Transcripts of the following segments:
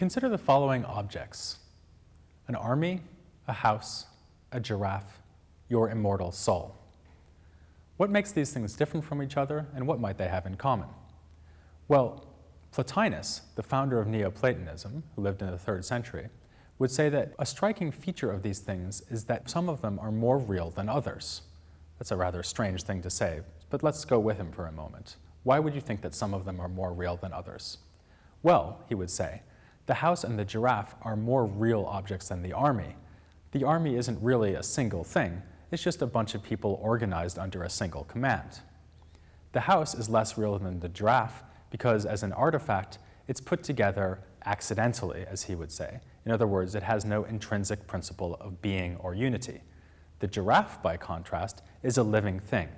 Consider the following objects: an army, a house, a giraffe, your immortal soul. What makes these things different from each other, and what might they have in common? Well, Plotinus, the founder of Neoplatonism, who lived in the 3rd century, would say that a striking feature of these things is that some of them are more real than others. That's a rather strange thing to say, but let's go with him for a moment. Why would you think that some of them are more real than others? Well, he would say, the house and the giraffe are more real objects than the army. The army isn't really a single thing, it's just a bunch of people organized under a single command. The house is less real than the giraffe because, as an artifact, it's put together accidentally, as he would say. In other words, it has no intrinsic principle of being or unity. The giraffe, by contrast, is a living thing.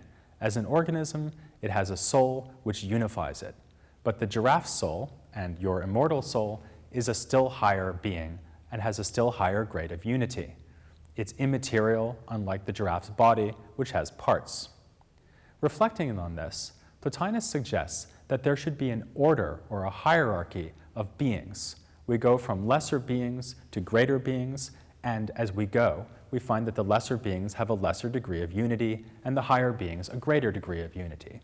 As an organism, it has a soul which unifies it. But the giraffe's soul, and your immortal soul, is a still higher being and has a still higher grade of unity. It's immaterial, unlike the giraffe's body, which has parts. Reflecting on this, Plotinus suggests that there should be an order or a hierarchy of beings. We go from lesser beings to greater beings, and as we go, we find that the lesser beings have a lesser degree of unity and the higher beings a greater degree of unity.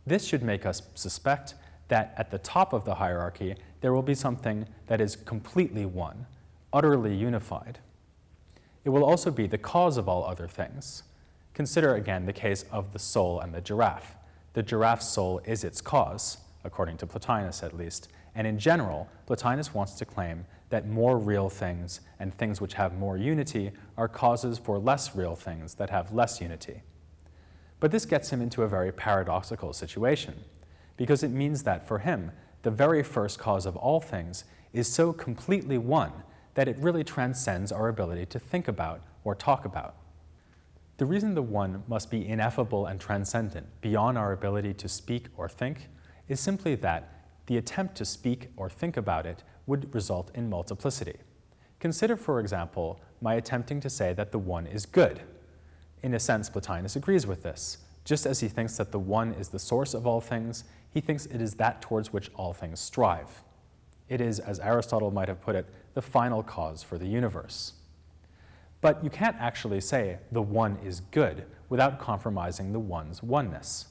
This should make us suspect that at the top of the hierarchy, there will be something that is completely one, utterly unified. It will also be the cause of all other things. Consider again the case of the soul and the giraffe. The giraffe's soul is its cause, according to Plotinus at least, and in general, Plotinus wants to claim that more real things and things which have more unity are causes for less real things that have less unity. But this gets him into a very paradoxical situation, because it means that for him, the very first cause of all things is so completely one that it really transcends our ability to think about or talk about. The reason the one must be ineffable and transcendent beyond our ability to speak or think is simply that the attempt to speak or think about it would result in multiplicity. Consider, for example, my attempting to say that the one is good. In a sense, Plotinus agrees with this. Just as he thinks that the one is the source of all things, he thinks it is that towards which all things strive. It is, as Aristotle might have put it, the final cause for the universe. But you can't actually say the one is good without compromising the one's oneness.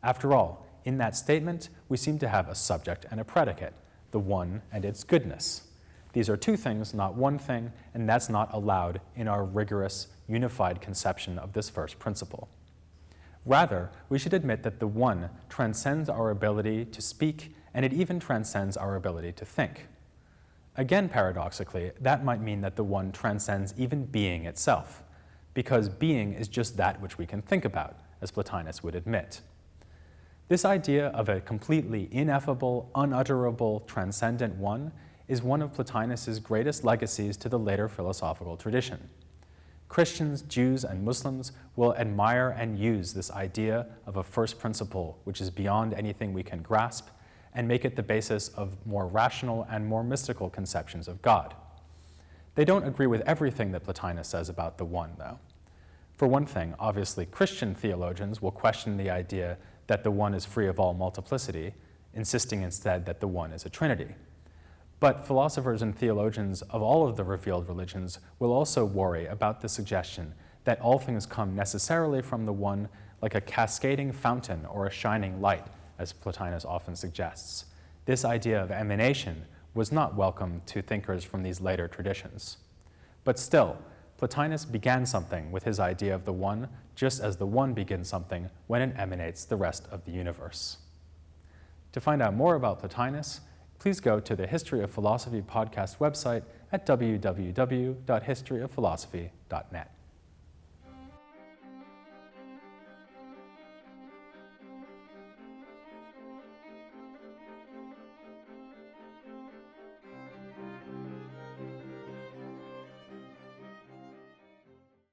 After all, in that statement, we seem to have a subject and a predicate, the one and its goodness. These are two things, not one thing, and that's not allowed in our rigorous, unified conception of this first principle. Rather, we should admit that the one transcends our ability to speak, and it even transcends our ability to think. Again, paradoxically, that might mean that the one transcends even being itself, because being is just that which we can think about, as Plotinus would admit. This idea of a completely ineffable, unutterable, transcendent one is one of Plotinus's greatest legacies to the later philosophical tradition. Christians, Jews, and Muslims will admire and use this idea of a first principle which is beyond anything we can grasp and make it the basis of more rational and more mystical conceptions of God. They don't agree with everything that Plotinus says about the one, though. For one thing, obviously, Christian theologians will question the idea that the one is free of all multiplicity, insisting instead that the one is a trinity. But philosophers and theologians of all of the revealed religions will also worry about the suggestion that all things come necessarily from the one, like a cascading fountain or a shining light, as Plotinus often suggests. This idea of emanation was not welcome to thinkers from these later traditions. But still, Plotinus began something with his idea of the one, just as the one begins something when it emanates the rest of the universe. To find out more about Plotinus, please go to the History of Philosophy podcast website at www.historyofphilosophy.net.